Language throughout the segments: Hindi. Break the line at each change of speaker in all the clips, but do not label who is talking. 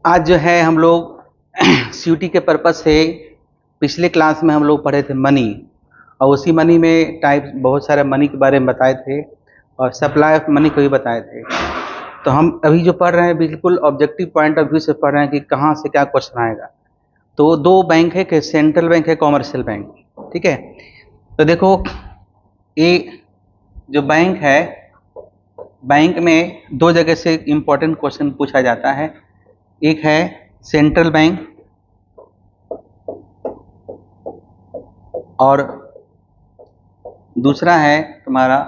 आज जो है हम लोग सीयूटी के पर्पज से पिछले क्लास में हम लोग पढ़े थे मनी, और उसी मनी में टाइप बहुत सारे मनी के बारे में बताए थे और सप्लाई ऑफ मनी को भी बताए थे। तो हम अभी जो पढ़ रहे हैं बिल्कुल ऑब्जेक्टिव पॉइंट ऑफ व्यू से पढ़ रहे हैं कि कहाँ से क्या क्वेश्चन आएगा। तो दो बैंक है कि सेंट्रल बैंक है, कॉमर्शियल बैंक, ठीक है। तो देखो ये जो बैंक है, बैंक में दो जगह से इम्पोर्टेंट क्वेश्चन पूछा जाता है। एक है सेंट्रल बैंक और दूसरा है तुम्हारा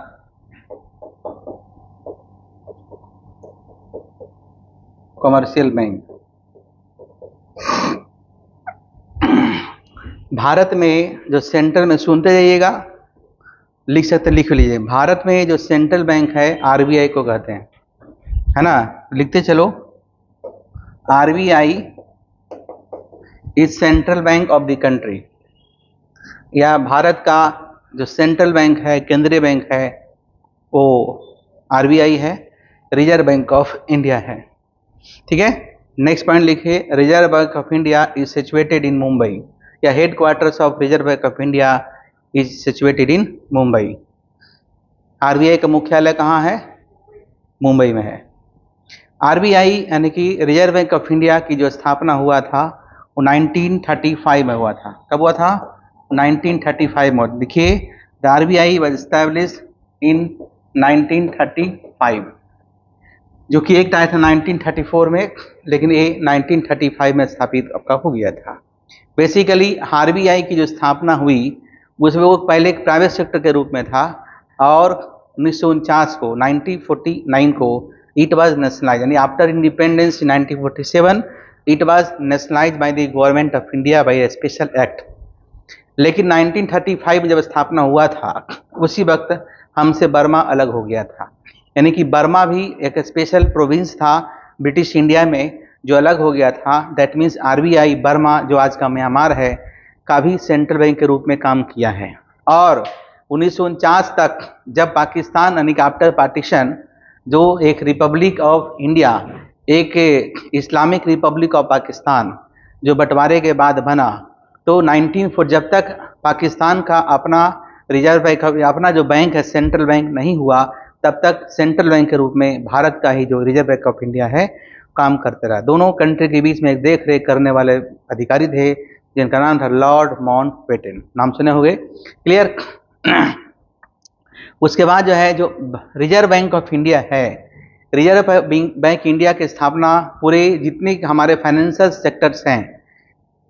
कॉमर्शियल बैंक। भारत में जो सेंट्रल में, सुनते जाइएगा, लिख सकते लिख लीजिए। भारत में जो सेंट्रल बैंक है आरबीआई को कहते हैं, है ना, लिखते चलो। RBI is central bank of the country, या भारत का जो सेंट्रल बैंक है, केंद्रीय बैंक है, वो आरबीआई है, रिजर्व बैंक ऑफ इंडिया है, ठीक है। नेक्स्ट पॉइंट लिखिए, Reserve Bank of India is situated in Mumbai, या headquarters of Reserve Bank of India is situated in Mumbai. RBI का मुख्यालय कहाँ है? मुंबई में है। आरबीआई यानी कि रिजर्व बैंक ऑफ इंडिया की जो स्थापना हुआ था वो 1935 में हुआ था। कब हुआ था? 1935 में। देखिए, the RBI was established in 1935, जो कि एक टाइम था 1934 में, लेकिन ये 1935 में स्थापित आपका हो गया था। बेसिकली आरबीआई की जो स्थापना हुई उसमें वो पहले एक प्राइवेट सेक्टर के रूप में था, और 1949 को 1949 को इट वाज नेशनलाइज, यानी after independence 1947 it was nationalise by the government of India by A special act. लेकिन 1935 में जब स्थापना हुआ था उसी वक्त हमसे बर्मा अलग हो गया था, यानी कि बर्मा भी एक स्पेशल प्रोविंस था ब्रिटिश इंडिया में जो अलग हो गया था। दैट मीन्स आरबीआई बर्मा, जो आज का म्यांमार है, का भी सेंट्रल बैंक के रूप में काम किया है। और 1949 तक जब पाकिस्तान यानी कि आफ्टर पार्टीशन, जो एक रिपब्लिक ऑफ इंडिया, एक इस्लामिक रिपब्लिक ऑफ पाकिस्तान जो बंटवारे के बाद बना, तो 1940 जब तक पाकिस्तान का अपना रिजर्व बैंक, अपना जो बैंक है सेंट्रल बैंक नहीं हुआ, तब तक सेंट्रल बैंक के रूप में भारत का ही जो रिजर्व बैंक ऑफ इंडिया है काम करते रहा। दोनों कंट्री के बीच में एक देख रेख करने वाले अधिकारी थे जिनका नाम था लॉर्ड माउंटबेटन, नाम सुने होंगे, क्लियर। उसके बाद जो है, जो रिजर्व बैंक ऑफ इंडिया है, रिजर्व बैंक इंडिया की स्थापना पूरे जितने हमारे फाइनेंशियल सेक्टर्स हैं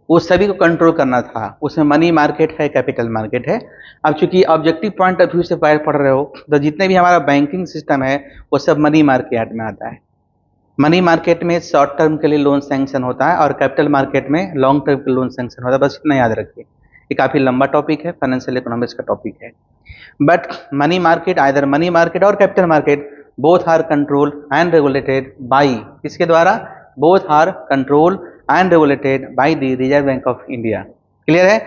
उस सभी को कंट्रोल करना था। उसमें मनी मार्केट है, कैपिटल मार्केट है। अब चूंकि ऑब्जेक्टिव पॉइंट ऑफ व्यू से पढ़ रहे हो, तो जितने भी हमारा बैंकिंग सिस्टम है वो सब मनी मार्केट में आता है। मनी मार्केट में शॉर्ट टर्म के लिए लोन सैंक्शन होता है और कैपिटल मार्केट में लॉन्ग टर्म के लोन सैंक्शन होता है। बस इतना याद रखिए, ये काफ़ी लंबा टॉपिक है, फाइनेंशियल इकोनॉमिक्स का टॉपिक है। But money market, either money market और capital market, both are control and regulated by, किसके द्वारा? Both are control and regulated by the Reserve Bank of India, clear है।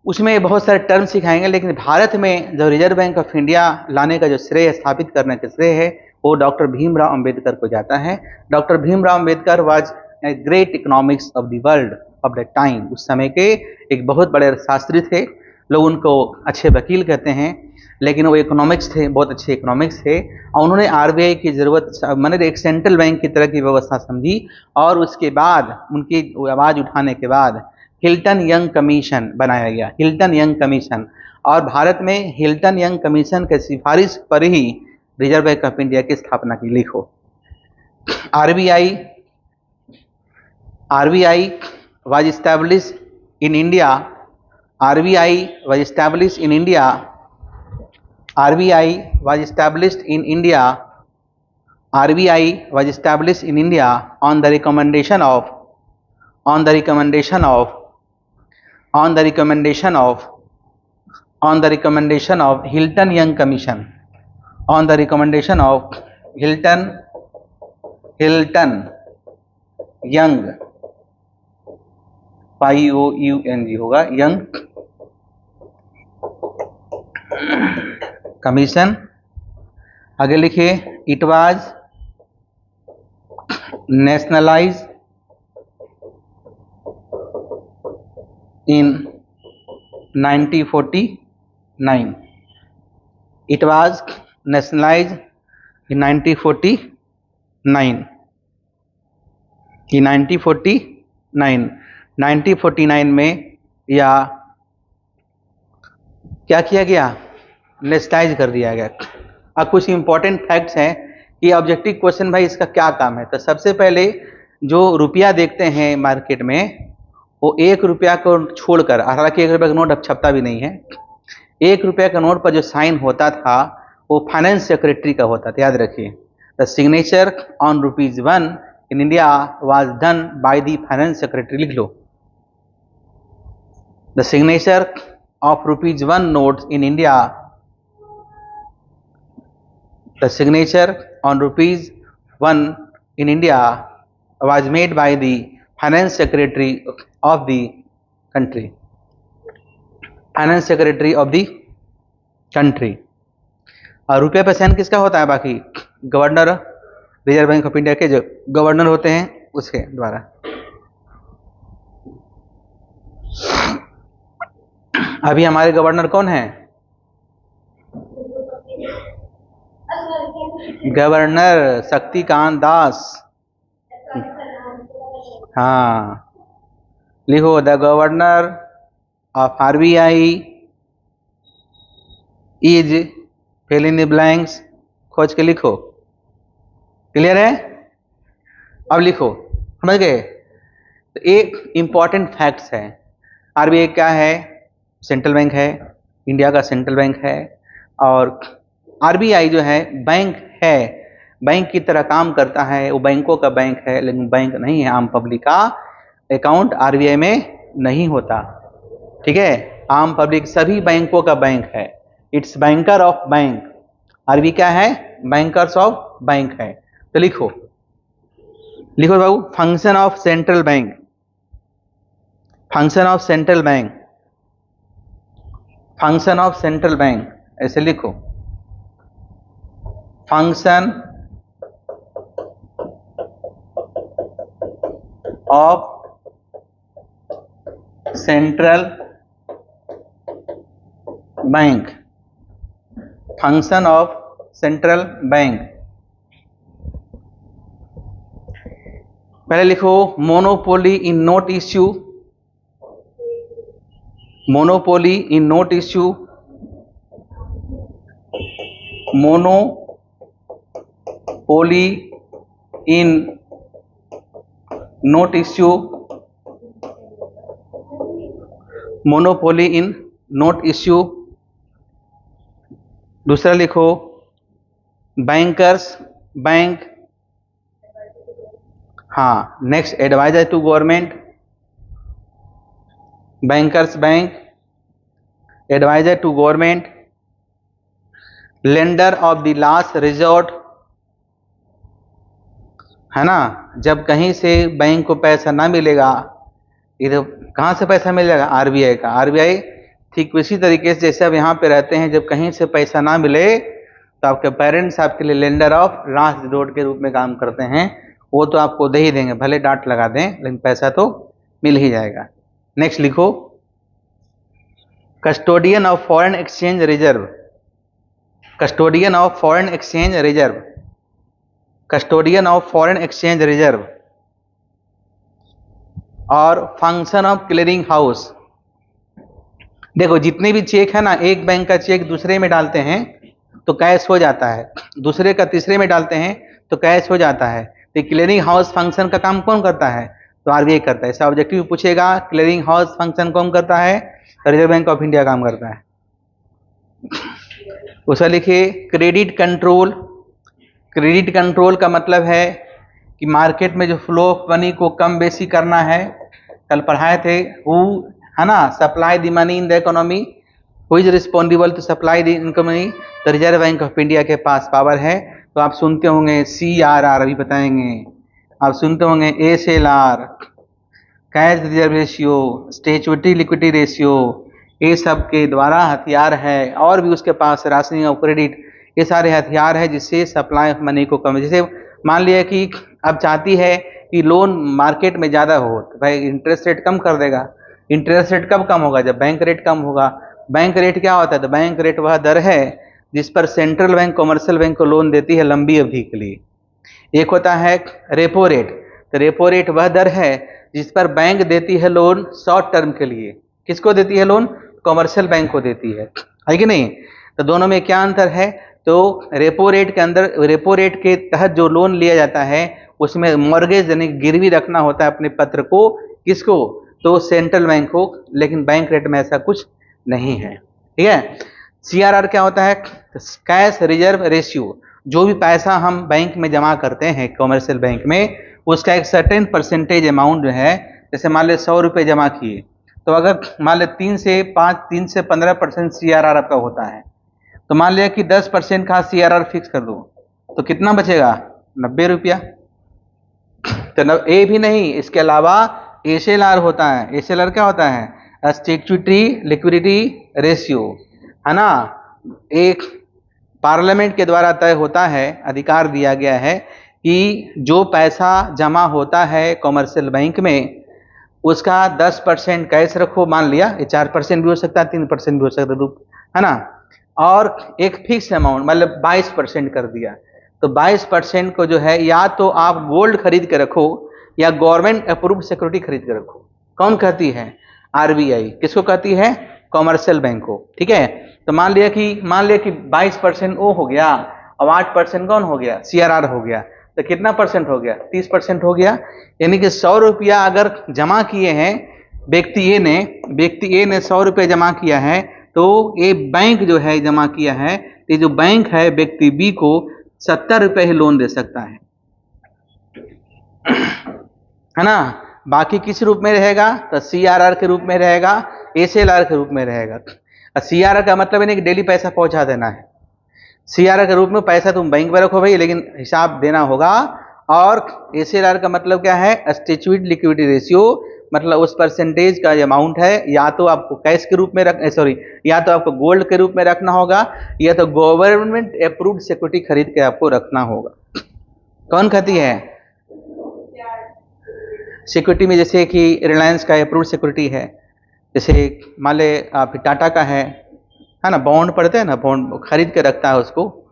उसमें बहुत सारे टर्म सिखाएंगे, लेकिन भारत में जो रिजर्व बैंक ऑफ इंडिया लाने का जो श्रेय, स्थापित करने का श्रेय है, वो डॉक्टर भीमराव अंबेडकर को जाता है। Doctor Bhimrao Ambedkar was a great economics of the world of the time. उस समय के एक बहुत बड़े शास्त्री थे, लोग उनको अच्छे वकील कहते हैं, लेकिन वो इकोनॉमिक्स थे, बहुत अच्छे इकोनॉमिक्स थे। और उन्होंने आरबीआई की जरूरत, मैंने एक सेंट्रल बैंक की तरह की व्यवस्था समझी, और उसके बाद उनकी आवाज़ उठाने के बाद हिल्टन यंग कमीशन बनाया गया, हिल्टन यंग कमीशन। और भारत में हिल्टन यंग कमीशन के सिफारिश पर ही रिजर्व बैंक ऑफ इंडिया की स्थापना की। लिखो, RBI was established in India, RBI was established in India, RBI was established in India, RBI was established in India on the recommendation of, on the recommendation of, on the recommendation of, on the recommendation of Hilton Young Commission, on the recommendation of Hilton Young, YOUNG होगा, यंग कमीशन। आगे लिखिए, it was nationalise in 1949. It was nationalized in 1949. In 1949 में या क्या किया गया, नेशनलाइज कर दिया गया। अब कुछ इंपॉर्टेंट फैक्ट्स हैं कि ऑब्जेक्टिव क्वेश्चन भाई इसका क्या काम है। तो सबसे पहले जो रुपया देखते हैं मार्केट में, वो 1 रुपया को छोड़कर, हालांकि 1 रुपया का नोट अब छपता भी नहीं है, 1 रुपया का नोट पर जो साइन होता था वो फाइनेंस सेक्रेटरी का होता था, याद रखिए। The signature on ₹1 in India was done by the finance secretary, लिख लो। The signature of ₹1 note in India, the signature on ₹1 in India was made by the finance secretary of the country. Finance secretary of the country. और रुपये पे साइन किसका होता है? बाकी governor, reserve Bank of India के जो गवर्नर होते हैं उसके द्वारा। अभी हमारे गवर्नर कौन है? गवर्नर शक्तिकांत दास। हाँ, लिखो the governor of RBI is, fill in the blanks, खोज के लिखो। क्लियर है? अब लिखो, समझ गए? तो एक इंपॉर्टेंट फैक्ट्स है, आरबीआई क्या है? सेंट्रल बैंक है, इंडिया का सेंट्रल बैंक है। और आरबीआई जो है बैंक है, बैंक की तरह काम करता है, वो बैंकों का बैंक है, लेकिन बैंक नहीं है। आम पब्लिक का अकाउंट आरबीआई में नहीं होता, ठीक है? आम पब्लिक सभी बैंकों का बैंक है। It's banker of bank. RBI क्या है? बैंकर्स ऑफ बैंक है। तो लिखो, लिखो बाबू, function of central bank, function of central bank, function of central bank, ऐसे लिखो। Function of central bank, function of central bank. पहले लिखो monopoly in note issue, monopoly in note issue, monopoly in note issue, monopoly in note issue. दूसरा लिखो बैंकर्स बैंक, हाँ, next adviser to government, bankers bank, adviser to government, lender of the last resort, है ना? जब कहीं से बैंक को पैसा ना मिलेगा, इधर कहाँ से पैसा मिलेगा? आरबीआई का। आरबीआई ठीक उसी तरीके से जैसे अब यहाँ पे रहते हैं, जब कहीं से पैसा ना मिले तो आपके पेरेंट्स आपके लिए लेंडर ऑफ लास्ट रिजॉर्ट के रूप में काम करते हैं। वो तो आपको दे ही देंगे, भले डांट लगा दें, लेकिन पैसा तो मिल ही जाएगा। नेक्स्ट लिखो custodian of foreign exchange reserve, custodian of foreign exchange reserve, custodian of foreign exchange reserve. और फंक्शन ऑफ क्लियरिंग हाउस। देखो जितने भी चेक है ना, एक बैंक का चेक दूसरे में डालते हैं तो कैश हो जाता है, दूसरे का तीसरे में डालते हैं तो कैश हो जाता है। तो क्लियरिंग हाउस फंक्शन का काम कौन करता है? तो आरबीआई करता है। ऐसा ऑब्जेक्टिव पूछेगा, क्लियरिंग हाउस फंक्शन कौन करता है? रिजर्व बैंक ऑफ इंडिया काम करता है। उसे लिखिए क्रेडिट कंट्रोल। क्रेडिट कंट्रोल का मतलब है कि मार्केट में जो फ्लो ऑफ मनी को कम बेसी करना है। कल पढ़ाए थे, हु, है ना, supply the money in the economy, who is responsible to supply the economy? तो रिजर्व बैंक ऑफ इंडिया के पास पावर है। तो आप सुनते होंगे CRR, अभी बताएंगे। आप सुनते होंगे SLR, cash reserve ratio, statutory liquidity ratio, ये सब के द्वारा हथियार है। और भी उसके पास राशनिंग ऑफ क्रेडिट, ये सारे हथियार है जिससे सप्लाई ऑफ मनी को कम। जैसे मान लिया कि अब चाहती है कि लोन मार्केट में ज़्यादा हो, तो भाई इंटरेस्ट रेट कम कर देगा। इंटरेस्ट रेट कब कम होगा? जब बैंक रेट कम होगा। बैंक रेट क्या होता है? तो बैंक रेट वह दर है जिस पर सेंट्रल बैंक कमर्शियल बैंक को लोन देती है लंबी अवधि के लिए। एक होता है रेपो रेट, तो रेपो रेट वह दर है जिस पर बैंक देती है लोन शॉर्ट टर्म के लिए। किसको देती है लोन? कमर्शियल बैंक को देती है कि नहीं? तो दोनों में क्या अंतर है? तो रेपो रेट के अंदर, रेपो रेट के तहत जो लोन लिया जाता है उसमें मॉर्गेज यानी गिरवी रखना होता है अपने पत्र को। किसको? तो सेंट्रल बैंक को। लेकिन बैंक रेट में ऐसा कुछ नहीं है, ठीक है। सीआरआर क्या होता है? Cash reserve ratio. जो भी पैसा हम बैंक में जमा करते हैं कमर्शियल बैंक में, उसका एक सर्टेन परसेंटेज अमाउंट जो है, जैसे मान लो 100 रुपये जमा किए, तो अगर मान लो 3 से 15% सीआरआर आपका होता है, तो मान लिया कि 10% का सीआरआर फिक्स कर दो, तो कितना बचेगा? 90 रुपया। तो ए भी नहीं, इसके अलावा एसएलआर होता है। एसएलआर क्या होता है? स्टैट्यूटरी लिक्विडिटी रेशियो, है ना। एक पार्लियामेंट के द्वारा तय होता है, अधिकार दिया गया है कि जो पैसा जमा होता है कमर्शियल बैंक में उसका 10% कैश रखो। मान लिया ये 4% भी हो सकता है, 3% भी हो सकता है, है ना। और एक फिक्स अमाउंट मतलब 22% कर दिया, तो 22% को जो है या तो आप गोल्ड खरीद के रखो या गवर्नमेंट अप्रूव्ड सिक्योरिटी खरीद के रखो। कौन कहती है? आरबीआई। किसको कहती है? कमर्शियल बैंक को, ठीक है। तो मान लिया कि 22% वो हो गया और 8% कौन हो गया? सीआरआर हो गया। तो कितना परसेंट हो गया? 30% हो गया। यानी कि 100 रुपया अगर जमा किए हैं व्यक्ति ए ने 100 रुपये जमा किया है, तो ये बैंक जो है जमा किया है, ये जो बैंक है व्यक्ति बी को 70 रुपये ही लोन दे सकता है ना। बाकी किस रूप में रहेगा? तो सीआरआर के रूप में रहेगा, एसएलआर के रूप में रहेगा। सीआरआर का मतलब है कि डेली पैसा पहुंचा देना है। सीआरआर के रूप में पैसा तुम बैंक में रखो भाई, लेकिन हिसाब देना होगा। और एसएलआर का मतलब क्या है? स्टैट्यूटरी लिक्विडिटी रेशियो, मतलब उस परसेंटेज का अमाउंट है, या तो आपको कैश के रूप में या तो आपको गोल्ड के रूप में रखना होगा, या तो गवर्नमेंट अप्रूव्ड सिक्योरिटी खरीद के आपको रखना होगा। कौन कहती है? सिक्योरिटी में जैसे कि रिलायंस का अप्रूव्ड सिक्योरिटी है, जैसे मान ले आप टाटा का है ना, बॉन्ड पड़ते हैं ना, बॉन्ड खरीद के रखता है उसको,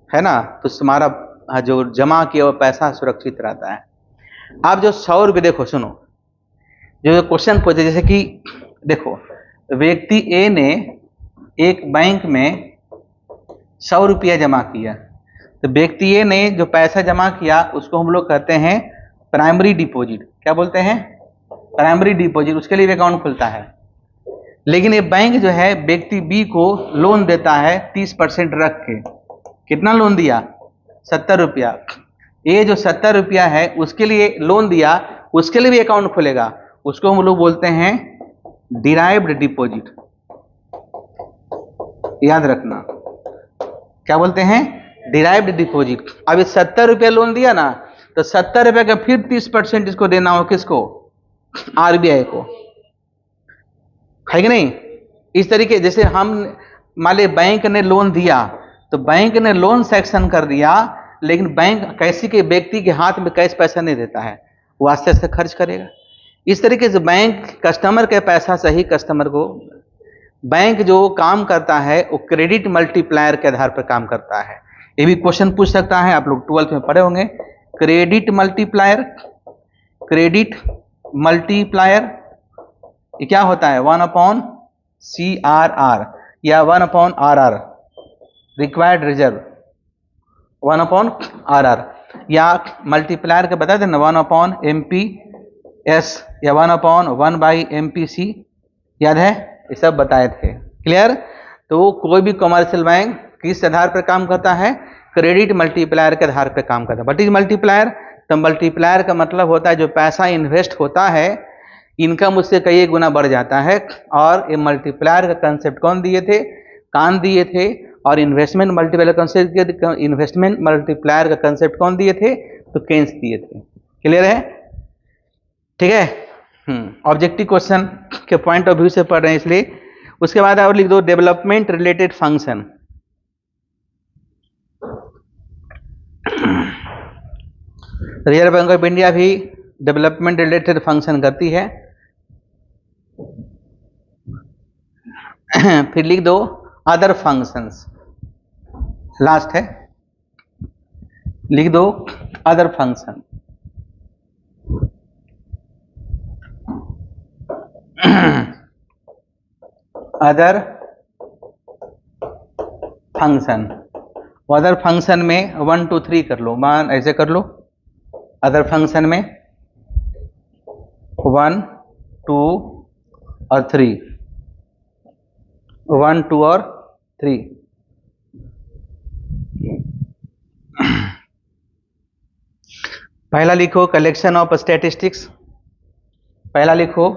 है ना, तो तुम्हारा जो जमा किया हुआ पैसा सुरक्षित रहता है। आप जो 100 रुपये, देखो सुनो, जो क्वेश्चन पूछे, जैसे कि देखो व्यक्ति ए ने एक बैंक में 100 रुपया जमा किया, तो व्यक्ति ए ने जो पैसा जमा किया उसको हम लोग कहते हैं प्राइमरी डिपॉजिट। क्या बोलते हैं? Primary deposit. उसके लिए अकाउंट खुलता है। लेकिन ये बैंक जो है व्यक्ति बी को लोन देता है 30% रख के। कितना लोन दिया? 70 रुपया। ये जो 70 रुपया है उसके लिए लोन दिया, उसके लिए भी अकाउंट खुलेगा। उसको हम लोग बोलते हैं डिराइव्ड डिपॉजिट। याद रखना, क्या बोलते हैं? Derived deposit. अब ये 70 रुपया लोन दिया ना, तो 70 रुपये का फिर 30% इसको देना हो। किसको? आरबीआई को, है कि नहीं। इस तरीके जैसे हम मान ली बैंक ने लोन दिया, तो बैंक ने लोन सैंक्शन कर दिया, लेकिन बैंक कैसी के व्यक्ति के हाथ में कैश पैसा नहीं देता है, वो आस्ते आस्ते खर्च करेगा। इस तरीके से बैंक कस्टमर के पैसा सही कस्टमर को, बैंक जो काम करता है वो क्रेडिट मल्टीप्लायर के आधार पर काम करता है। ये भी क्वेश्चन पूछ सकता है, आप लोग 12th में पढ़े होंगे। क्रेडिट मल्टीप्लायर, क्रेडिट मल्टीप्लायर ये क्या होता है? 1/CRR या 1/RR, रिक्वायर्ड रिजर्व 1/RR, या मल्टीप्लायर के बता देना 1/MPS या 1/1/MPC। याद है? ये सब बताए थे। क्लियर? तो कोई भी कमर्शियल बैंक किस आधार पर काम करता है? क्रेडिट मल्टीप्लायर के आधार पर काम करता है। What is multiplier? तो मल्टीप्लायर का मतलब होता है जो पैसा इन्वेस्ट होता है, इनकम उससे कई गुना बढ़ जाता है। और ये मल्टीप्लायर का कंसेप्ट कौन दिए थे? कान दिए थे। और इन्वेस्टमेंट मल्टीप्लायर का कंसेप्ट कौन दिए थे? तो केन्स दिए थे। क्लियर है? ठीक है। ऑब्जेक्टिव क्वेश्चन के पॉइंट ऑफ व्यू से पढ़ रहे हैं इसलिए। उसके बाद और लिख दो development related function. Reserve Bank of India भी डेवलपमेंट रिलेटेड फंक्शन करती है। फिर लिख दो अदर फंक्शंस, लास्ट है, लिख दो other function. Other function, other function में 1 2 3 कर लो, मान ऐसे कर लो। अदर फंक्शन में 1 2 और 3, 1 2 और 3। पहला लिखो कलेक्शन ऑफ स्टैटिस्टिक्स, पहला लिखो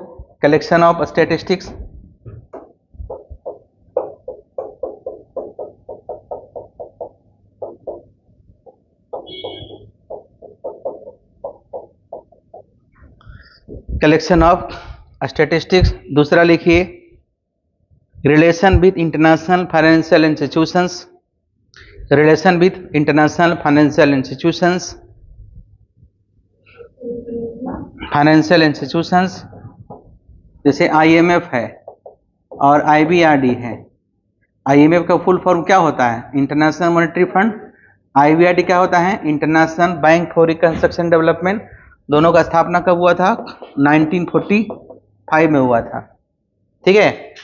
collection of statistics. Collection of statistics. दूसरा लिखिए relation with international financial institutions, relation with international financial institutions, financial institutions जैसे आईएमएफ है और आईबीआरडी है। आईएमएफ का फुल फॉर्म क्या होता है? International monetary fund. आईबीआरडी क्या होता है? International bank for reconstruction development. दोनों का स्थापना कब हुआ था? 1945 में हुआ था। ठीक है,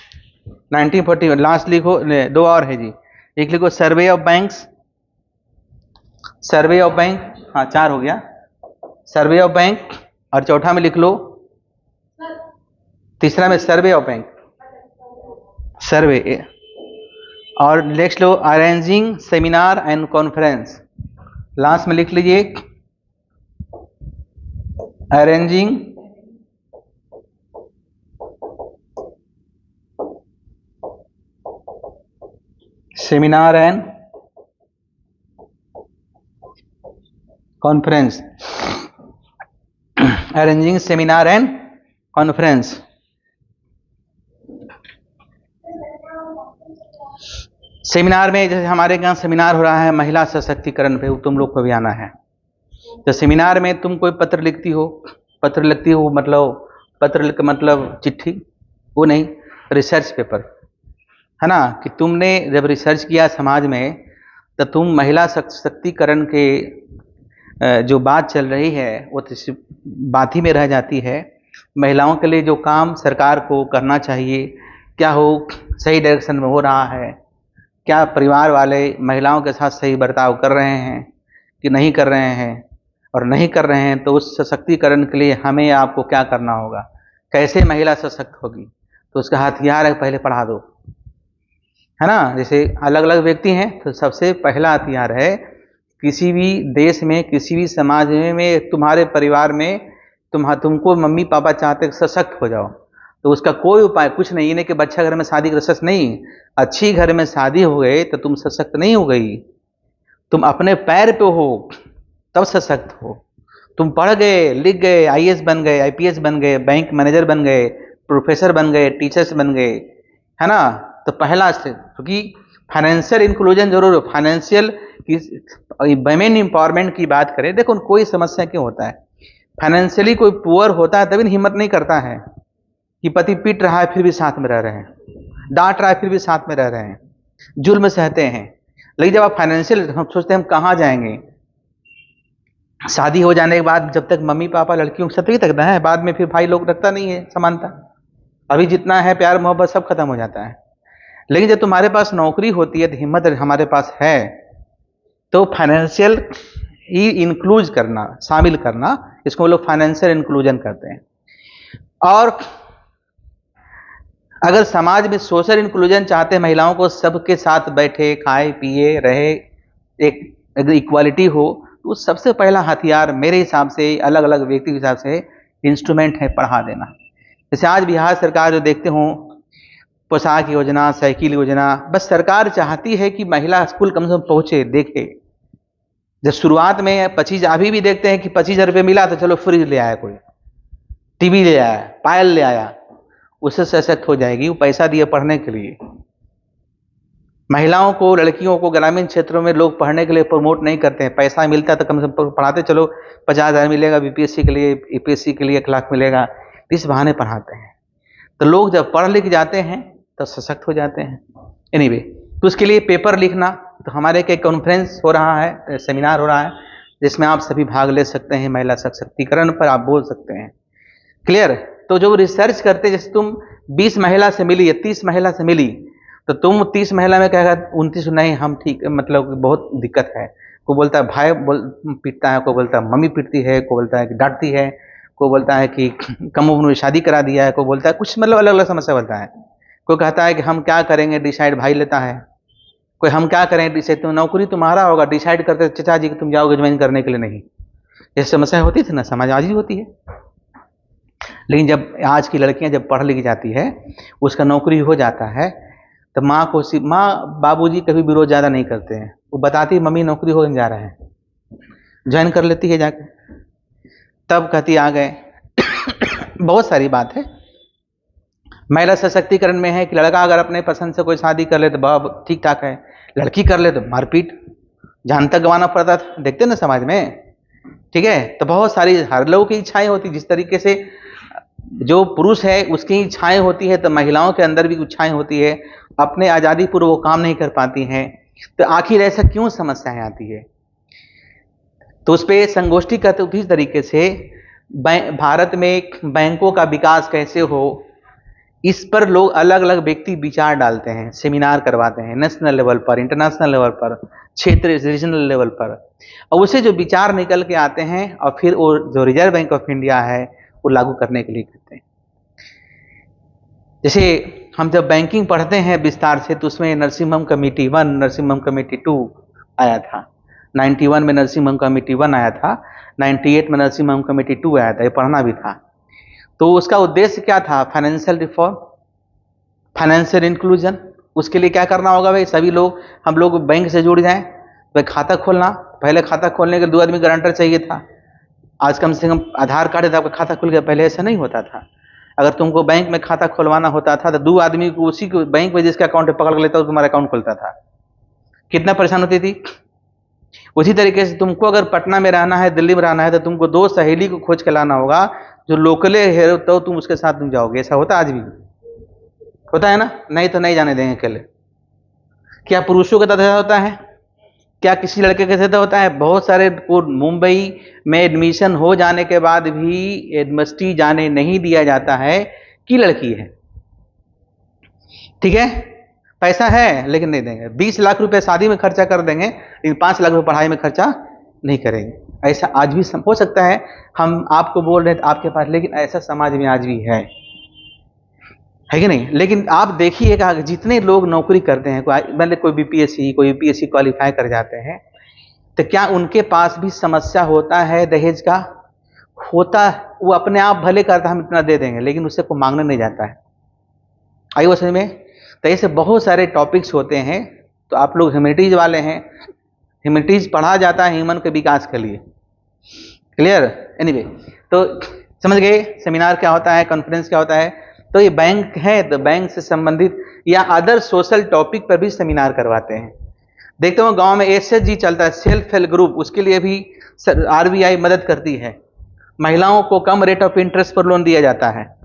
1940। लास्ट लिखो, दो और है जी, एक लिखो survey of banks, survey of bank, हाँ 4 हो गया, सर्वे ऑफ बैंक। और चौथा में लिख लो, तीसरा में सर्वे ऑफ बैंक, सर्वे। और next low arranging seminar and conference. Last में लिख लीजिए arranging seminar and conference, arranging seminar and conference. Seminar में जैसे हमारे यहाँ सेमिनार हो रहा है महिला सशक्तिकरण पे, तुम लोग को भी आना है। तो सेमिनार में तुम कोई पत्र लिखती हो, पत्र लिखती हो मतलब पत्र लिख मतलब चिट्ठी, वो नहीं, रिसर्च पेपर है ना, कि तुमने जब रिसर्च किया समाज में तो तुम महिला सशक्तिकरण के जो बात चल रही है वो तो सिर्फ बात ही में रह जाती है। महिलाओं के लिए जो काम सरकार को करना चाहिए, क्या हो सही डायरेक्शन में हो रहा है, क्या परिवार वाले महिलाओं के साथ सही बर्ताव कर रहे हैं कि नहीं कर रहे हैं, और नहीं कर रहे हैं तो उस सशक्तिकरण के लिए हमें या आपको क्या करना होगा, कैसे महिला सशक्त होगी, तो उसका हथियार है पहले पढ़ा दो, है ना। जैसे अलग अलग व्यक्ति हैं तो सबसे पहला हथियार है किसी भी देश में, किसी भी समाज में, तुम्हारे परिवार में तुमको मम्मी पापा चाहते सशक्त हो जाओ, तो उसका कोई उपाय कुछ नहीं है कि बच्चा घर में शादी कर सशक्त नहीं, अच्छी घर में शादी हो गई तो तुम सशक्त नहीं हो गई, तुम अपने पैर पे हो तब सशक्त हो। तुम पढ़ गए, लिख गए, आईएएस बन गए, आईपीएस बन गए, बैंक मैनेजर बन गए, प्रोफेसर बन गए, टीचर्स बन गए, है ना, तो पहला स्टेप, क्योंकि फाइनेंशियल इंक्लूजन जरूर हो। फाइनेंशियल वमेन एम्पावरमेंट की बात करें, देखो कोई समस्या क्यों होता है, फाइनेंशियली कोई पुअर होता है तभी हिम्मत नहीं करता है कि पति पीट रहा है फिर भी साथ में रह रहे हैं, डांट रहा है फिर भी साथ में रह रहे हैं, जुल्म सहते हैं। लेकिन जब आप फाइनेंशियल, हम सोचते हैं हम कहाँ जाएंगे, शादी हो जाने के बाद जब तक मम्मी पापा लड़कियों को सब तकता है, बाद में फिर भाई लोग रखता नहीं है समानता, अभी जितना है प्यार मोहब्बत सब खत्म हो जाता है। लेकिन जब तुम्हारे पास नौकरी होती है तो हिम्मत हमारे पास है, तो फाइनेंशियल ही इंक्लूज करना, शामिल करना, इसको लोग फाइनेंशियल इंक्लूजन करते हैं। और अगर समाज में सोशल इंक्लूजन चाहते हैं, महिलाओं को सबके साथ बैठे खाए पिए रहे, एक इक्वालिटी हो, तो सबसे पहला हथियार मेरे हिसाब से, अलग अलग व्यक्ति के हिसाब से, इंस्ट्रूमेंट है पढ़ा देना। जैसे आज बिहार सरकार जो देखते हो पोशाक योजना, साइकिल योजना, बस सरकार चाहती है कि महिला स्कूल कम से कम पहुंचे, देखे। जब शुरुआत में 25, अभी भी देखते हैं कि 25,000 रुपये मिला तो चलो फ्रिज ले आया, कोई टीवी ले आया, पायल ले आया, उससे सशक्त हो जाएगी, वो पैसा दिए पढ़ने के लिए। महिलाओं को, लड़कियों को ग्रामीण क्षेत्रों में लोग पढ़ने के लिए प्रमोट नहीं करते हैं, पैसा मिलता है तो कम से कम पढ़ाते, चलो 50,000 मिलेगा बीपीएससी के लिए, यूपीएससी के लिए 1 लाख मिलेगा, इस बहाने पढ़ाते हैं। तो लोग जब पढ़ लिख जाते हैं तो सशक्त हो जाते हैं। एनीवे, तो उसके लिए पेपर लिखना, तो हमारे एक कॉन्फ्रेंस हो रहा है, सेमिनार हो रहा है, जिसमें आप सभी भाग ले सकते हैं। महिला सशक्तिकरण पर आप बोल सकते हैं। क्लियर? तो जो रिसर्च करते, जैसे तुम 20 महिला से मिली या 30 महिला से मिली, तो तुम 30 महिला में कहेगा 29 नहीं हम ठीक, मतलब बहुत दिक्कत है। कोई बोलता है भाई पीटता है, कोई बोलता है मम्मी पीटती है, कोई बोलता है कि डांटती है, कोई बोलता है कि कम उम्र में शादी करा दिया है, कोई बोलता है कुछ, मतलब अलग अलग समस्या बोलता है। कोई कहता है कि हम क्या करेंगे, डिसाइड भाई लेता है। कोई हम क्या करें डिसाइड, तो नौकरी तुम्हारा होगा, डिसाइड करते चचा जी कि तुम जाओगे ज्वाइन करने के लिए नहीं। ये समस्या होती थी ना, समाज आज भी होती है। लेकिन जब आज की लड़कियां जब पढ़ लिख जाती है, उसका नौकरी हो जाता है, तो माँ बाबूजी कभी विरोध ज़्यादा नहीं करते हैं। वो बताती है मम्मी नौकरी होने जा रहा है, ज्वाइन कर लेती है जाके। तब कहती आ गए बहुत सारी बात है। महिला सशक्तिकरण में है कि लड़का अगर अपने पसंद से कोई शादी कर ले तो बाप ठीक ठाक है, लड़की कर ले तो मारपीट, जान तक गंवाना पड़ता था, देखते ना समाज में। ठीक है, तो बहुत सारी हर लोगों की इच्छाएं होती, जिस तरीके से जो पुरुष है उसकी इच्छाएं होती है, तो महिलाओं के अंदर भी इच्छाएं होती है, अपने आज़ादी पूर्व वो काम नहीं कर पाती हैं। तो आखिर ऐसा क्यों समस्याएं आती है? तो उस पर संगोष्ठी करते उसी तरीके से भारत में बैंकों का विकास कैसे हो, इस पर लोग अलग अलग व्यक्ति विचार डालते हैं, सेमिनार करवाते हैं, नेशनल लेवल पर, इंटरनेशनल लेवल पर, क्षेत्र रीजनल लेवल पर, और उसे जो विचार निकल के आते हैं और फिर वो जो रिजर्व बैंक ऑफ इंडिया है वो लागू करने के लिए करते हैं। जैसे हम जब बैंकिंग पढ़ते हैं विस्तार से, तो उसमें नरसिम्हम कमेटी 1, नरसिम्हम कमेटी 2 आया था। 91 में नरसिम्हम कमेटी 1 आया था, 98 में नरसिम्हम कमेटी 2 आया था, ये पढ़ना भी था। तो उसका उद्देश्य क्या था? Financial reform, financial inclusion. उसके लिए क्या करना होगा भाई? सभी लोग, हम लोग बैंक से जुड़ जाएं। भाई खाता खोलना, पहले खाता खोलने के 2 आदमी गारंटर चाहिए था। आज कम से कम आधार कार्ड है तो आपका खाता खुल गया, पहले ऐसा नहीं होता था। अगर तुमको बैंक में खाता खुलवाना होता था तो 2 आदमी को उसी को बैंक में जिसका अकाउंट पकड़ लेता तो तुम्हारा अकाउंट खुलता था। कितना परेशान होती थी। उसी तरीके से तुमको अगर पटना में रहना है, दिल्ली में रहना है, तो तुमको 2 सहेली को खोज के लाना होगा जो लोकले है, तो तुम उसके साथ तुम जाओगे। ऐसा होता आज भी होता है ना? नहीं तो नहीं जाने देंगे अकेले। क्या पुरुषों के साथ होता है? क्या किसी लड़के के साथ होता है? बहुत सारे को मुंबई में एडमिशन हो जाने के बाद भी यूनिवर्सिटी जाने नहीं दिया जाता है कि लड़की है। ठीक है, पैसा है लेकिन नहीं देंगे। 20 लाख रुपए शादी में खर्चा कर देंगे, लेकिन 5 लाख रुपए पढ़ाई में खर्चा नहीं करेंगे। ऐसा आज भी हो सकता है। हम आपको बोल रहे हैं आपके पास, लेकिन ऐसा समाज में आज भी है कि नहीं? लेकिन आप देखिएगा जितने लोग नौकरी करते हैं, मतलब कोई बीपीएससी, कोई यूपीएससी क्वालिफाई कर जाते हैं, तो क्या उनके पास भी समस्या होता है दहेज का? होता। वो अपने आप भले करता हम इतना दे देंगे, लेकिन उससे कोई मांगने नहीं जाता है। आई वो समझ में? तो ऐसे बहुत सारे टॉपिक्स होते हैं। तो आप लोग ह्यूमैनिटीज वाले हैं, ह्यूमैनिटीज पढ़ा जाता है ह्यूमन के विकास के लिए। क्लियर? एनीवे, तो समझ गए सेमिनार क्या होता है, कॉन्फ्रेंस क्या होता है। तो ये बैंक है, तो बैंक से संबंधित या अदर सोशल टॉपिक पर भी सेमिनार करवाते हैं। देखते हो गांव में एसएचजी चलता है, सेल्फ हेल्प ग्रुप, उसके लिए भी आरबीआई मदद करती है। महिलाओं को कम रेट ऑफ इंटरेस्ट पर लोन दिया जाता है।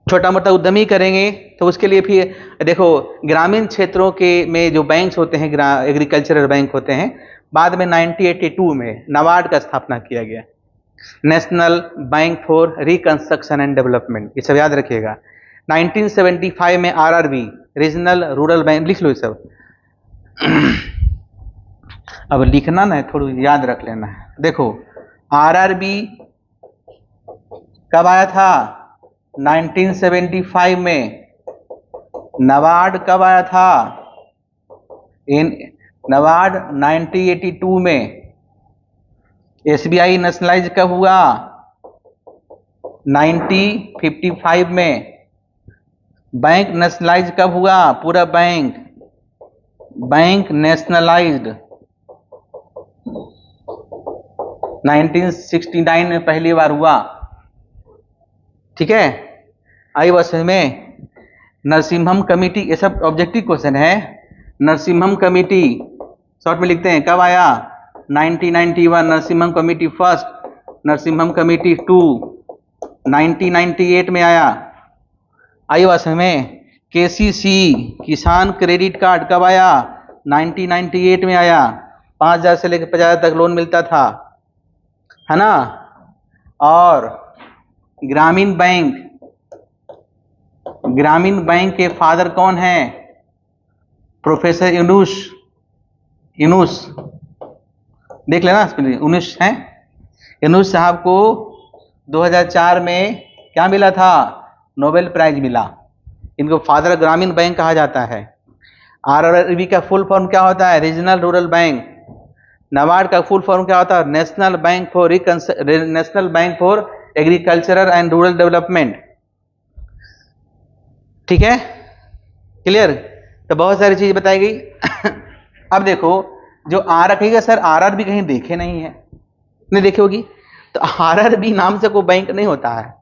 छोटा मोटा उद्यमी करेंगे तो उसके लिए भी देखो, ग्रामीण क्षेत्रों के में जो बैंक्स होते हैं, एग्रीकल्चरल बैंक होते हैं, बाद में 1982 में नाबार्ड का स्थापना किया गया, national bank for reconstruction and development. ये सब याद रखिएगा। 1975 में आरआरबी, रीजनल रूरल बैंक, लिख लो ये सब। अब लिखना ना, थोड़ी याद रख लेना है। देखो आरआरबी कब आया था? 1975 में। नाबार्ड कब आया था? नाबार्ड 1982 में। एसबीआई नेशनलाइज कब हुआ? 1955 में। बैंक नेशनलाइज कब हुआ? पूरा बैंक नेशनलाइज्ड 1969 में पहली बार हुआ। ठीक है, आई बस में। नरसिम्हम कमेटी, ये सब ऑब्जेक्टिव क्वेश्चन है। नरसिम्हम कमेटी शॉर्ट में लिखते हैं, कब आया? 1991। Narasimham committee first, Narasimham committee 2 1998 में आया। आई बस में। केसीसी किसान क्रेडिट कार्ड कब आया? 1998 में आया। 5,000 से लेकर 50,000 तक लोन मिलता था, है ना। और ग्रामीण बैंक के फादर कौन है? प्रोफेसर यूनुस। देख लेना, यूनुस है। यूनुस साहब को 2004 में क्या मिला था? नोबेल प्राइज मिला। इनको फादर ग्रामीण बैंक कहा जाता है। आरआरबी का फुल फॉर्म क्या होता है? Regional rural bank. नाबार्ड का फुल फॉर्म क्या होता है? National bank for agricultural and rural development. ठीक है, क्लियर। तो बहुत सारी चीज बताई गई। अब देखो, जो कहेगा सर आरआरबी कहीं देखे नहीं है, नहीं देखे होगी। तो आरआरबी नाम से कोई बैंक नहीं होता है।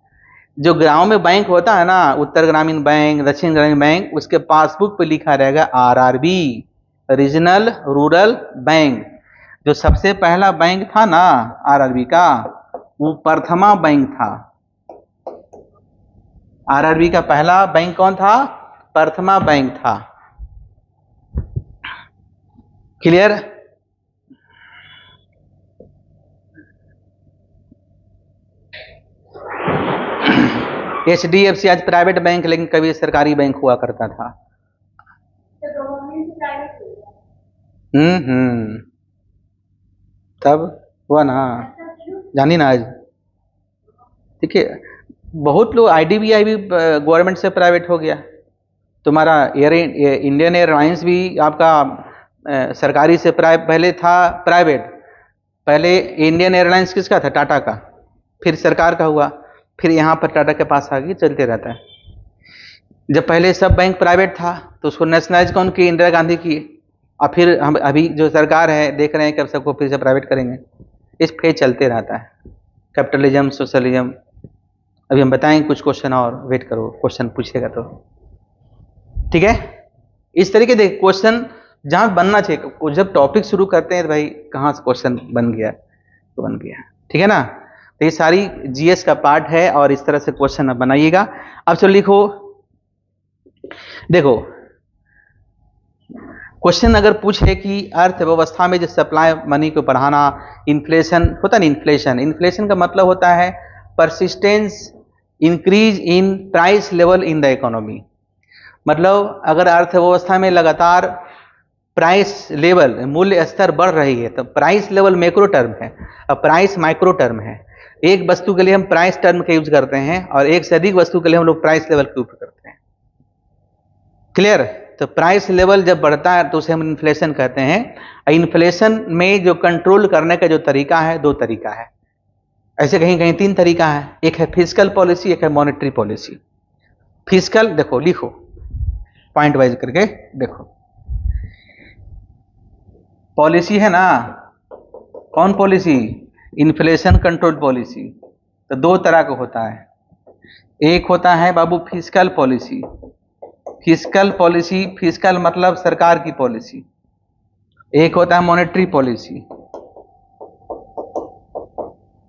जो गांव में बैंक होता है ना, उत्तर ग्रामीण बैंक, दक्षिण ग्रामीण बैंक, उसके पासबुक पे लिखा रहेगा आरआरबी, रीजनल रूरल बैंक। जो सबसे पहला बैंक था ना आरआरबी का, वो प्रथमा बैंक था। आरआरबी का पहला बैंक कौन था? प्रथमा बैंक था। क्लियर। एचडीएफसी आज प्राइवेट बैंक, लेकिन कभी सरकारी बैंक हुआ करता था। तब हुआ ना, जानी ना आज। ठीक है, बहुत लोग, आईडीबीआई भी गवर्नमेंट से प्राइवेट हो गया। तुम्हारा इंडियन एयरलाइंस भी आपका सरकारी से पहले था प्राइवेट। पहले इंडियन एयरलाइंस किसका था? टाटा का। फिर सरकार का हुआ, फिर यहाँ पर टाटा के पास आ गई, चलते रहता है। जब पहले सब बैंक प्राइवेट था तो उसको नेशनलाइज कौन की? इंदिरा गांधी की। और फिर हम अभी जो सरकार है देख रहे हैं कि अब सबको फिर से प्राइवेट करेंगे। इस फेज चलते रहता है, कैपिटलिज्म, सोशलिज्म। अभी हम बताएंगे कुछ क्वेश्चन और, वेट करो, क्वेश्चन पूछेगा तो। ठीक है, इस तरीके से क्वेश्चन जहां बनना चाहिए, जब टॉपिक शुरू करते हैं तो भाई कहाँ से क्वेश्चन बन गया तो बन गया। ठीक है ना। तो ये सारी जीएस का पार्ट है और इस तरह से क्वेश्चन आप बनाइएगा। अब चलो लिखो, देखो क्वेश्चन अगर पूछे कि अर्थव्यवस्था में जो सप्लाई मनी को बढ़ाना, इन्फ्लेशन होता है ना, इन्फ्लेशन का मतलब होता है persistence increase in price level in the economy. मतलब अगर अर्थव्यवस्था में लगातार प्राइस लेवल, मूल्य स्तर बढ़ रही है, तो प्राइस लेवल मैक्रो टर्म है और प्राइस माइक्रो टर्म है। एक वस्तु के लिए हम प्राइस टर्म का यूज करते हैं और एक से अधिक वस्तु के लिए हम लोग प्राइस लेवल का यूज करते हैं। क्लियर। तो प्राइस लेवल जब बढ़ता है तो उसे हम इन्फ्लेशन कहते हैं। इन्फ्लेशन में जो कंट्रोल करने का जो तरीका है, दो तरीका है, ऐसे कहीं कहीं तीन तरीका है। एक है फिजिकल पॉलिसी, एक है मॉनेटरी पॉलिसी। फिजिकल देखो, लिखो पॉइंट वाइज करके देखो। पॉलिसी है ना, कौन पॉलिसी? Inflation control policy. तो दो तरह का होता है, एक होता है बाबू फिजिकल पॉलिसी। फिजिकल मतलब सरकार की पॉलिसी। एक होता है मॉनेटरी पॉलिसी।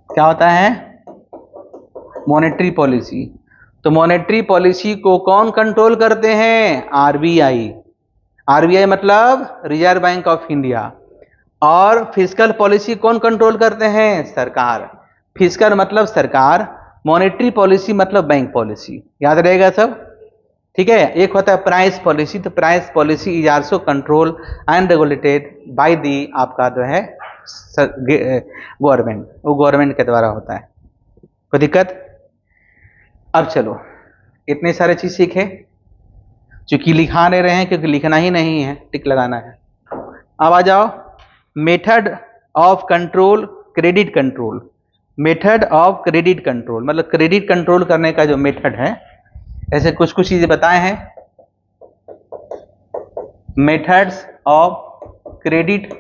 क्या होता है? Monetary policy. तो मॉनेटरी पॉलिसी को कौन कंट्रोल करते हैं? आरबीआई। आरबीआई मतलब रिजर्व बैंक ऑफ इंडिया। और फिजिकल पॉलिसी कौन कंट्रोल करते हैं? सरकार। फिजिकल मतलब सरकार, मॉनेटरी पॉलिसी मतलब बैंक पॉलिसी। याद रहेगा सब। ठीक है। एक होता है प्राइस पॉलिसी। तो price policy is also control and regulated by the आपका जो है गवर्नमेंट, वो गवर्नमेंट के द्वारा होता है। कोई दिक्कत? अब चलो, इतने सारे चीज सीखे, चूंकि लिखा नहीं रहे हैं क्योंकि लिखना ही नहीं है, टिक लगाना है। अब आ जाओ, method of control, credit control. Method of credit control मतलब क्रेडिट कंट्रोल करने का जो मेथड है, ऐसे कुछ कुछ चीजें बताए हैं। Methods of credit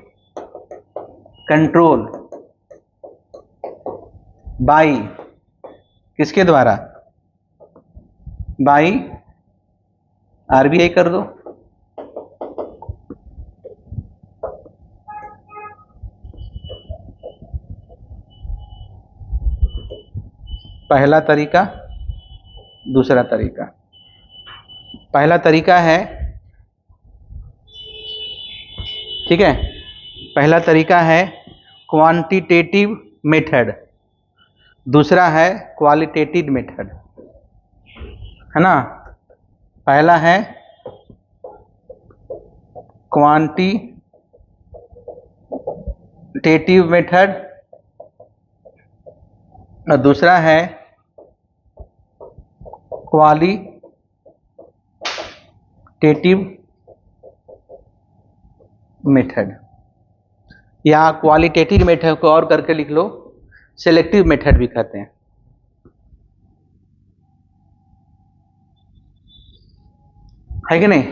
control by किसके द्वारा? बाय आरबीआई कर दो। पहला तरीका, दूसरा तरीका। पहला तरीका है, ठीक है, पहला तरीका है क्वांटिटेटिव मेथड, दूसरा है क्वालिटेटिव मेथड, है ना। पहला है क्वांटिटेटिव मेथड और दूसरा है क्वालिटेटिव मेथड, या क्वालिटेटिव मेथड को और करके लिख लो सिलेक्टिव मेथड भी कहते हैं, है कि नहीं।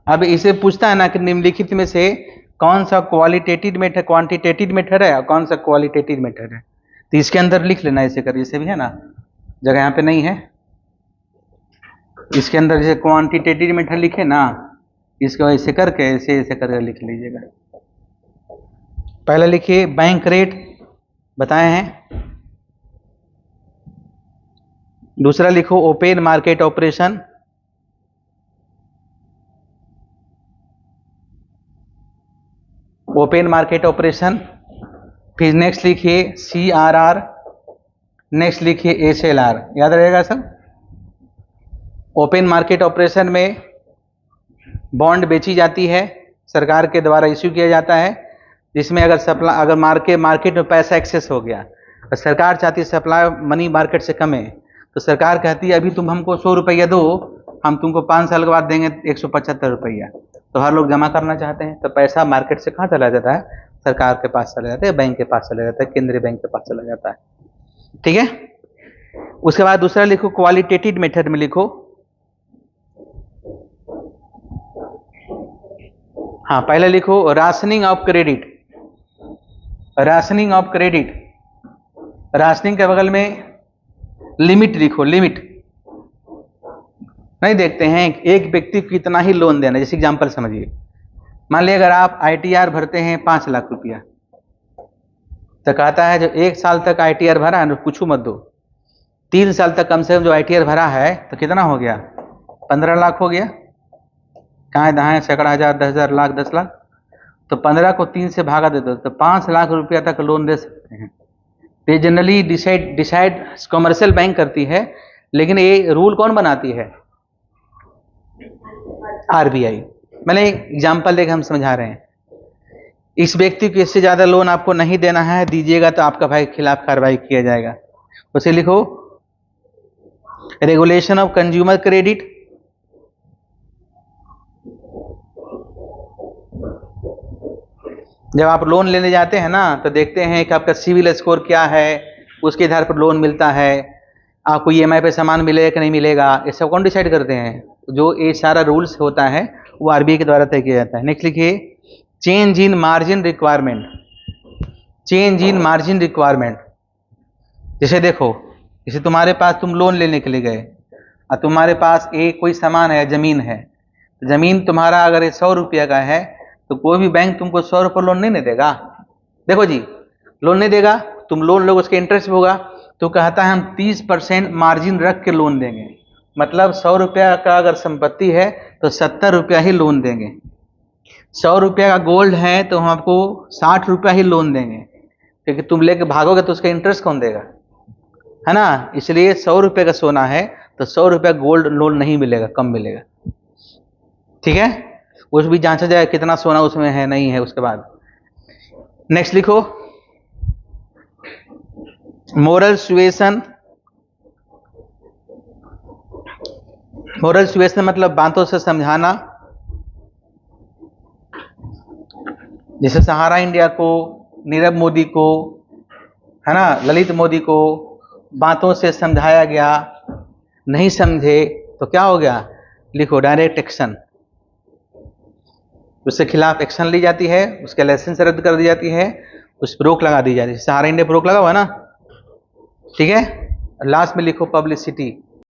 अब इसे पूछता है ना कि निम्नलिखित में से कौन सा क्वालिटेटिव मेथड, क्वांटिटेटिव मेथड है और कौन सा क्वालिटेटिव मेथड है, तो इसके अंदर लिख लेना ऐसे कर, जैसे भी है ना, जगह यहाँ पे नहीं है, इसके अंदर जैसे क्वांटिटेटिव मेथड लिखे ना, इसको ऐसे करके ऐसे ऐसे करके लिख लीजिएगा। पहले लिखिए बैंक रेट बताए हैं, दूसरा लिखो open market operation, open market operation, फिर नेक्स्ट लिखिए CRR, नेक्स्ट लिखिए SLR, याद रहेगा सब। ओपन मार्केट ऑपरेशन में बॉन्ड बेची जाती है, सरकार के द्वारा इश्यू किया जाता है, जिसमें अगर मार्केट में पैसा एक्सेस हो गया और सरकार चाहती है सप्लाई मनी मार्केट से कम है, तो सरकार कहती है अभी तुम हमको 100 रुपया दो, हम तुमको 5 साल के बाद देंगे 175 रुपया। तो हर लोग जमा करना चाहते हैं, तो पैसा मार्केट से कहाँ चला जाता है, सरकार के पास चला जाता है, बैंक के पास चला जाता है, केंद्रीय बैंक के पास चला जाता है, ठीक है। उसके बाद दूसरा लिखो क्वालिटेटिव मेथड में लिखो, हाँ पहले लिखो rationing of credit, rationing of credit, rationing के बगल में लिमिट लिखो, लिमिट नहीं देखते हैं एक व्यक्ति को कितना ही लोन देना। जैसे एग्जांपल समझिए, मान लीजिए अगर आप ITR भरते हैं 5 लाख रुपया, तो कहता है जो 1 साल तक ITR भरा है पूछू मत दो, 3 साल तक कम से कम जो ITR भरा है तो कितना हो गया, 15 लाख हो गया, कहाँ दाएं सैकड़ा हजार 10,000 लाख 10 लाख, तो 15 को 3 से भागा दे दो तो 5 लाख रुपया तक लोन दे सकते हैं। ये जनरली डिसाइड कमर्शियल बैंक करती है, लेकिन ये रूल कौन बनाती है, RBI। मैंने एग्जाम्पल देकर हम समझा रहे हैं, इस व्यक्ति को इससे ज्यादा लोन आपको नहीं देना है, दीजिएगा तो आपका भाई खिलाफ कार्रवाई किया जाएगा। उसे लिखो रेगुलेशन ऑफ कंज्यूमर क्रेडिट, जब आप लोन लेने जाते हैं ना तो देखते हैं कि आपका सिविल स्कोर क्या है, उसके आधार पर लोन मिलता है, आपको EMI पे सामान मिलेगा कि नहीं मिलेगा, ये सब कौन डिसाइड करते हैं, जो ये सारा रूल्स होता है वो RBI के द्वारा तय किया जाता है। नेक्स्ट लिखिए change in margin requirement, change in margin requirement, जैसे देखो, जैसे तुम्हारे पास तुम लोन लेने के लिए गए और तुम्हारे पास एक कोई सामान है, जमीन है, तो जमीन तुम्हारा अगर 100 रुपया का है तो कोई भी बैंक तुमको 100 रुपये लोन नहीं देगा, देखो जी लोन नहीं देगा, तुम लोन लोगे उसके इंटरेस्ट होगा, तो कहता है हम 30% मार्जिन रख के लोन देंगे, मतलब 100 रुपया का अगर संपत्ति है तो 70 रुपया ही लोन देंगे, 100 रुपया का गोल्ड है तो हम आपको 60 रुपया ही लोन देंगे, क्योंकि तुम लेके भागोगे तो उसका इंटरेस्ट कौन देगा, है ना। इसलिए 100 रुपये का सोना है तो 100 रुपया गोल्ड लोन नहीं मिलेगा, कम मिलेगा, ठीक है। उस भी जांचा जाए कितना सोना उसमें है नहीं है। उसके बाद नेक्स्ट लिखो मोरल सुएशन, मोरल सुएशन मतलब बातों से समझाना, जैसे सहारा इंडिया को, नीरव मोदी को, है ना, ललित मोदी को बातों से समझाया गया, नहीं समझे तो क्या हो गया, लिखो डायरेक्ट एक्शन, उसके खिलाफ एक्शन ली जाती है, उसके लाइसेंस रद्द कर दी जाती है, उस पर रोक लगा दी जाती है। सहारा इंडिया पर रोक लगा हुआ है ना, ठीक है। लास्ट में लिखो पब्लिसिटी,